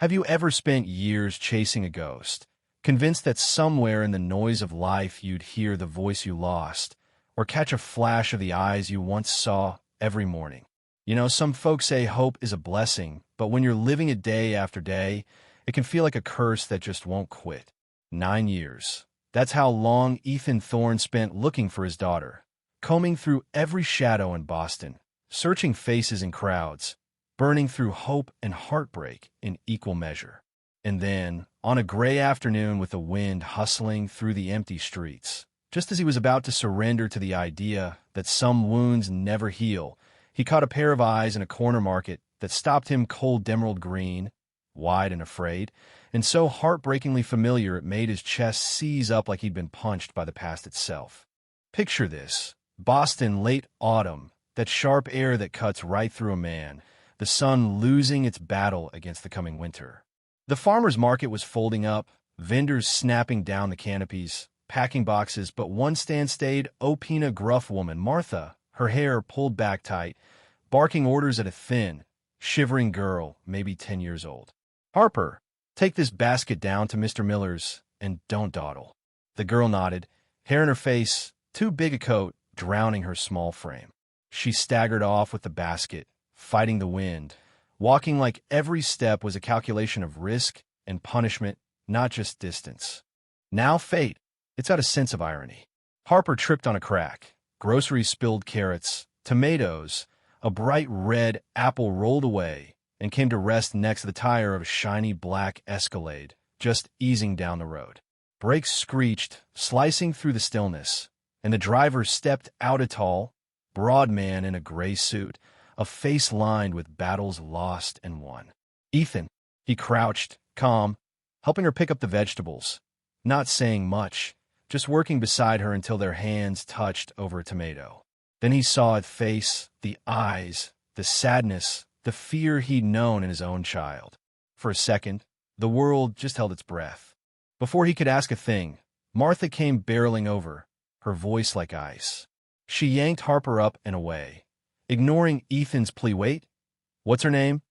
Have you ever spent years chasing a ghost, convinced that somewhere in the noise of life you'd hear the voice you lost, or catch a flash of the eyes you once saw every morning? Some folks say hope is a blessing, but when you're living it day after day, it can feel like a curse that just won't quit. 9 years. That's how long Ethan Thorne spent looking for his daughter, combing through every shadow in Boston, searching faces in crowds, burning through hope and heartbreak in equal measure. And then, on a gray afternoon with the wind hustling through the empty streets, just as he was about to surrender to the idea that some wounds never heal, he caught a pair of eyes in a corner market that stopped him cold emerald green, wide and afraid, and so heartbreakingly familiar it made his chest seize up like he'd been punched by the past itself. Picture this: Boston, late autumn, that sharp air that cuts right through a man, the sun losing its battle against the coming winter. The farmer's market was folding up, vendors snapping down the canopies, packing boxes, but one stand stayed, Opina gruff woman, Martha, her hair pulled back tight, barking orders at a thin, shivering girl, maybe 10 years old. "Harper, take this basket down to Mr. Miller's, and don't dawdle." The girl nodded, hair in her face, too big a coat, drowning her small frame. She staggered off with the basket, fighting the wind, walking like every step was a calculation of risk and punishment, not just distance. Now fate, it's got a sense of irony. Harper tripped on a crack. Groceries spilled, carrots, tomatoes, a bright red apple rolled away and came to rest next to the tire of a shiny black Escalade, just easing down the road. Brakes screeched, slicing through the stillness, and the driver stepped out, a tall, broad man in a gray suit, a face lined with battles lost and won. "Ethan." He crouched, calm, helping her pick up the vegetables, not saying much, just working beside her until their hands touched over a tomato. Then he saw it face, the eyes, the sadness, the fear he'd known in his own child. For a second, the world just held its breath. Before he could ask a thing, Martha came barreling over, her voice like ice. She yanked Harper up and away, ignoring Ethan's plea. "Wait, what's her name?"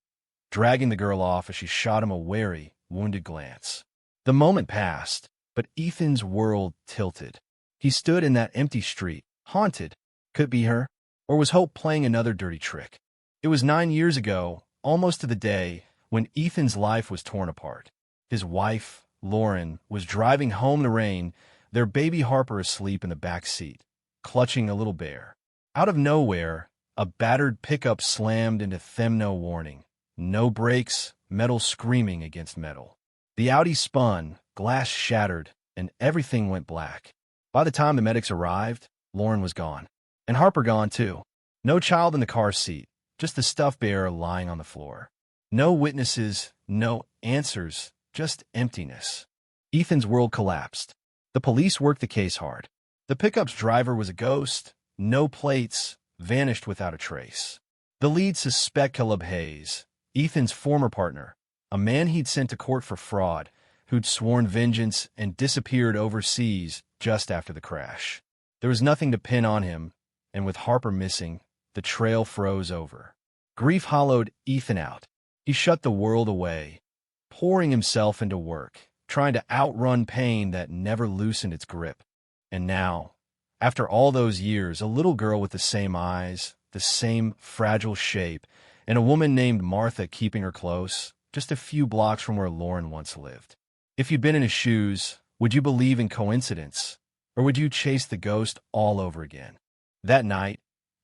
dragging the girl off as she shot him a wary, wounded glance. The moment passed, but Ethan's world tilted. He stood in that empty street, haunted. Could it be her? Or was hope playing another dirty trick? It was 9 years ago, almost to the day, when Ethan's life was torn apart. His wife, Lauren, was driving home in the rain, their baby Harper asleep in the back seat, clutching a little bear. Out of nowhere, a battered pickup slammed into them, no warning. No brakes, metal screaming against metal. The Audi spun, glass shattered, and everything went black. By the time the medics arrived, Lauren was gone. And Harper gone, too. No child in the car seat, just the stuffed bear lying on the floor. No witnesses, no answers, just emptiness. Ethan's world collapsed. The police worked the case hard. The pickup's driver was a ghost, no plates, vanished without a trace. The lead suspect, Caleb Hayes, Ethan's former partner, a man he'd sent to court for fraud, who'd sworn vengeance and disappeared overseas just after the crash. There was nothing to pin on him, and with Harper missing, the trail froze over. Grief hollowed Ethan out. He shut the world away, pouring himself into work, trying to outrun pain that never loosened its grip. And now, after all those years, a little girl with the same eyes, the same fragile shape, and a woman named Martha keeping her close, just a few blocks from where Lauren once lived. If you'd been in his shoes, would you believe in coincidence, or would you chase the ghost all over again? That night,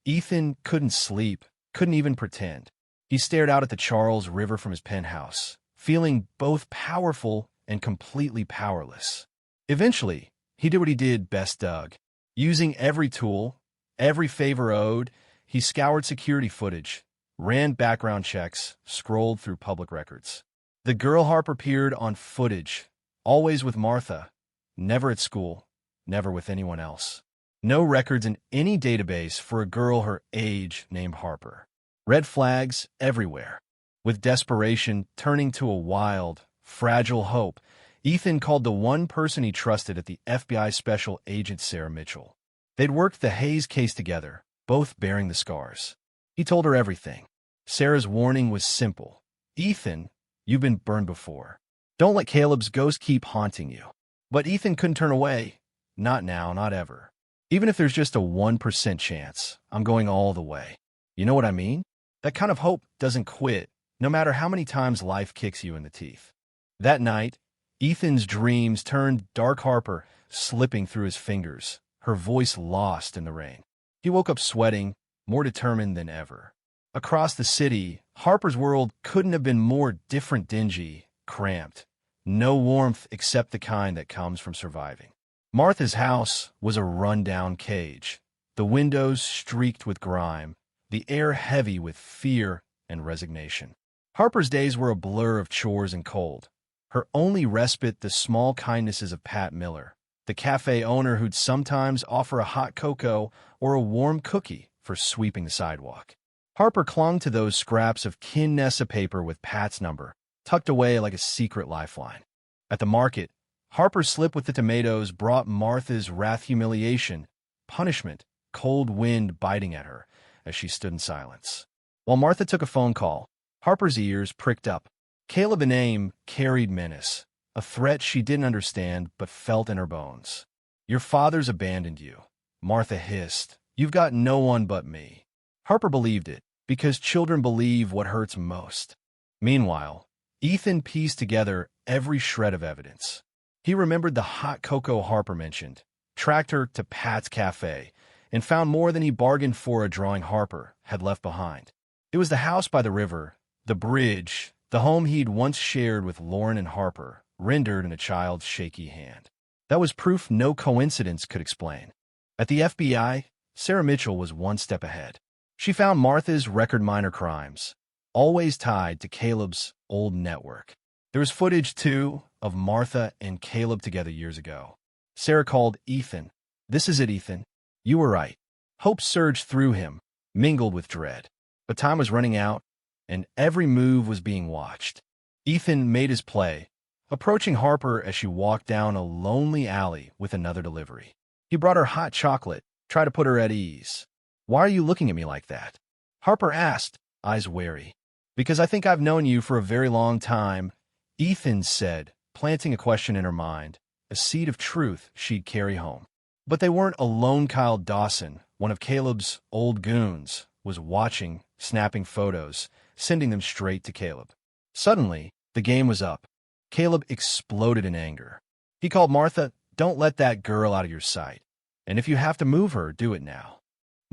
Ethan couldn't sleep, couldn't even pretend. He stared out at the Charles River from his penthouse, feeling both powerful and completely powerless. Eventually, he did what he did best, Doug. Using every tool, every favor owed, he scoured security footage, ran background checks, scrolled through public records. The girl Harper appeared on footage, always with Martha, never at school, never with anyone else. No records in any database for a girl her age named Harper. Red flags everywhere. With desperation turning to a wild, fragile hope, Ethan called the one person he trusted at the FBI Special Agent Sarah Mitchell. They'd worked the Hayes case together, both bearing the scars. He told her everything. Sarah's warning was simple. "Ethan, You've been burned before. Don't let Caleb's ghost keep haunting you. But Ethan couldn't turn away. Not now, not ever. Even if there's just a 1% chance, I'm going all the way. You know what I mean? That kind of hope doesn't quit, no matter how many times life kicks you in the teeth. That night, Ethan's dreams turned dark. Harper slipping through his fingers, her voice lost in the rain. He woke up sweating, more determined than ever. Across the city, Harper's world couldn't have been more different, dingy, cramped. No warmth except the kind that comes from surviving. Martha's house was a run-down cage, the windows streaked with grime, the air heavy with fear and resignation. Harper's days were a blur of chores and cold. Her only respite, the small kindnesses of Pat Miller, the cafe owner who'd sometimes offer a hot cocoa or a warm cookie for sweeping the sidewalk. Harper clung to those scraps of Kinessa paper with Pat's number, tucked away like a secret lifeline. At the market, Harper's slip with the tomatoes brought Martha's wrath, humiliation, punishment, cold wind biting at her as she stood in silence. While Martha took a phone call, Harper's ears pricked up. Caleb's name carried menace, a threat she didn't understand but felt in her bones. Your father's abandoned you, Martha hissed. You've got no one but me. Harper believed it, because children believe what hurts most. Meanwhile, Ethan pieced together every shred of evidence. He remembered the hot cocoa Harper mentioned, tracked her to Pat's cafe, and found more than he bargained for, a drawing Harper had left behind. It was the house by the river, the bridge, the home he'd once shared with Lauren and Harper, rendered in a child's shaky hand. That was proof no coincidence could explain. At the FBI, Sarah Mitchell was one step ahead. She found Martha's record minor crimes, always tied to Caleb's old network. There was footage, too, of Martha and Caleb together years ago. Sarah called Ethan. This is it, Ethan. You were right. Hope surged through him, mingled with dread. But time was running out, and every move was being watched. Ethan made his play, approaching Harper as she walked down a lonely alley with another delivery. He brought her hot chocolate, tried to put her at ease. Why are you looking at me like that? Harper asked, eyes wary. Because I think I've known you for a very long time, Ethan said, planting a question in her mind, a seed of truth she'd carry home. But they weren't alone. Kyle Dawson, one of Caleb's old goons, was watching, snapping photos, sending them straight to Caleb. Suddenly, the game was up. Caleb exploded in anger. He called Martha, "Don't let that girl out of your sight. And if you have to move her, do it now."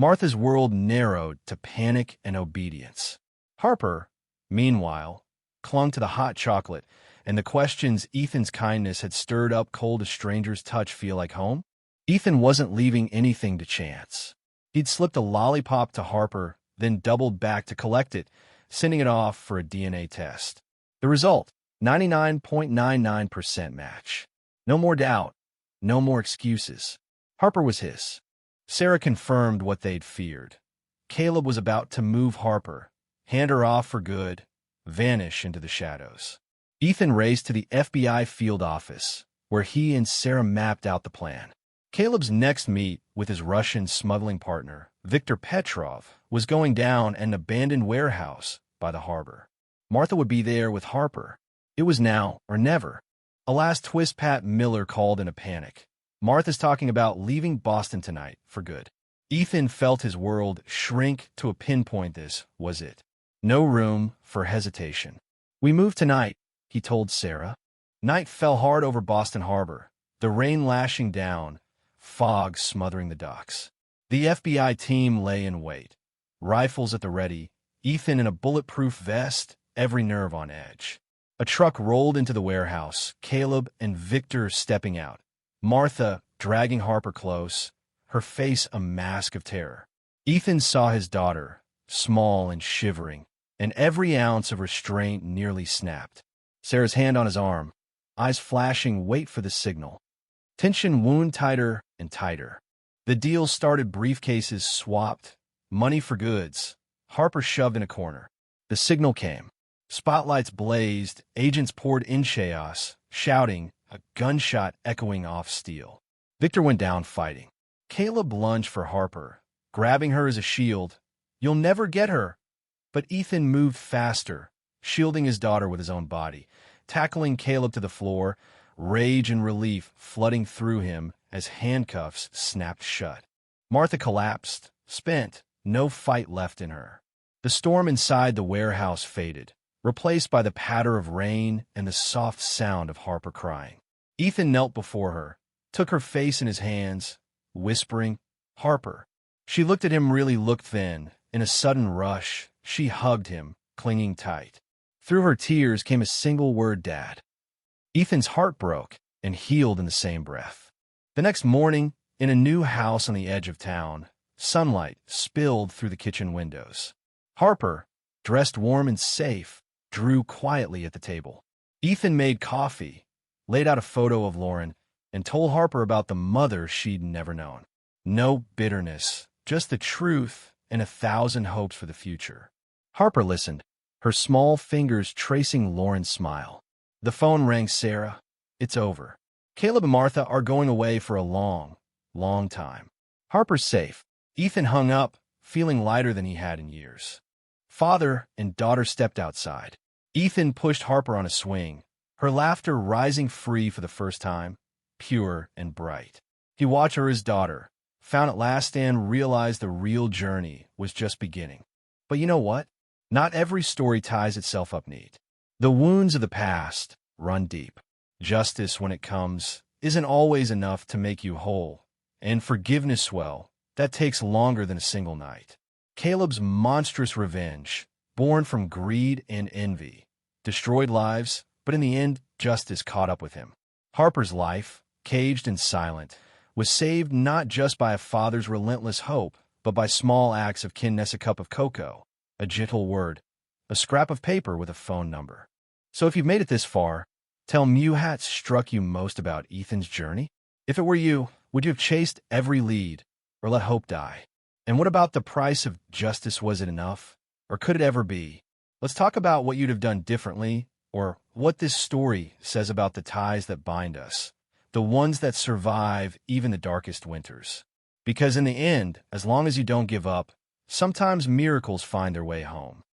Martha's world narrowed to panic and obedience. Harper, meanwhile, clung to the hot chocolate, and the questions Ethan's kindness had stirred up. Cold a stranger's touch feel like home? Ethan wasn't leaving anything to chance. He'd slipped a lollipop to Harper, then doubled back to collect it, sending it off for a DNA test. The result, 99.99% match. No more doubt, no more excuses. Harper was his. Sarah confirmed what they'd feared. Caleb was about to move Harper, hand her off for good, vanish into the shadows. Ethan raced to the FBI field office, where he and Sarah mapped out the plan. Caleb's next meet with his Russian smuggling partner, Viktor Petrov, was going down at an abandoned warehouse by the harbor. Martha would be there with Harper. It was now or never. A last twist. Pat Miller called in a panic. Martha's talking about leaving Boston tonight for good. Ethan felt his world shrink to a pinpoint. This was it. No room for hesitation. We move tonight, he told Sarah. Night fell hard over Boston Harbor, the rain lashing down, fog smothering the docks. The FBI team lay in wait, rifles at the ready, Ethan in a bulletproof vest, every nerve on edge. A truck rolled into the warehouse, Caleb and Victor stepping out, Martha dragging Harper close, her face a mask of terror. Ethan saw his daughter, small and shivering, and every ounce of restraint nearly snapped. Sarah's hand on his arm, eyes flashing, wait for the signal. Tension wound tighter and tighter. The deal started, briefcases swapped, money for goods, Harper shoved in a corner. The signal came. Spotlights blazed, agents poured in, chaos, shouting, a gunshot echoing off steel. Victor went down fighting. Caleb lunged for Harper, grabbing her as a shield. You'll never get her. But Ethan moved faster, shielding his daughter with his own body, tackling Caleb to the floor, rage and relief flooding through him as handcuffs snapped shut. Martha collapsed, spent, no fight left in her. The storm inside the warehouse faded, replaced by the patter of rain and the soft sound of Harper crying. Ethan knelt before her, took her face in his hands, whispering, "Harper." She looked at him, really looked then. In a sudden rush, she hugged him, clinging tight. Through her tears came a single word, "Dad." Ethan's heart broke and healed in the same breath. The next morning, in a new house on the edge of town, sunlight spilled through the kitchen windows. Harper, dressed warm and safe, drew quietly at the table. Ethan made coffee, laid out a photo of Lauren, and told Harper about the mother she'd never known. No bitterness, just the truth and 1,000 hopes for the future. Harper listened, her small fingers tracing Lauren's smile. The phone rang. "Sarah, it's over. Caleb and Martha are going away for a long, long time. Harper's safe." Ethan hung up, feeling lighter than he had in years. Father and daughter stepped outside. Ethan pushed Harper on a swing, her laughter rising free for the first time, pure and bright. He watched her as daughter, found at last, and realized the real journey was just beginning. But you know what? Not every story ties itself up neat. The wounds of the past run deep. Justice, when it comes, isn't always enough to make you whole. And forgiveness, well, that takes longer than a single night. Caleb's monstrous revenge, born from greed and envy, destroyed lives, but in the end, justice caught up with him. Harper's life, caged and silent, was saved not just by a father's relentless hope, but by small acts of kindness: a cup of cocoa, a gentle word, a scrap of paper with a phone number. So if you've made it this far, tell me what struck you most about Ethan's journey. If it were you, would you have chased every lead or let hope die? And what about the price of justice? Was it enough? Or could it ever be? Let's talk about what you'd have done differently, or what this story says about the ties that bind us, the ones that survive even the darkest winters. Because in the end, as long as you don't give up, sometimes miracles find their way home.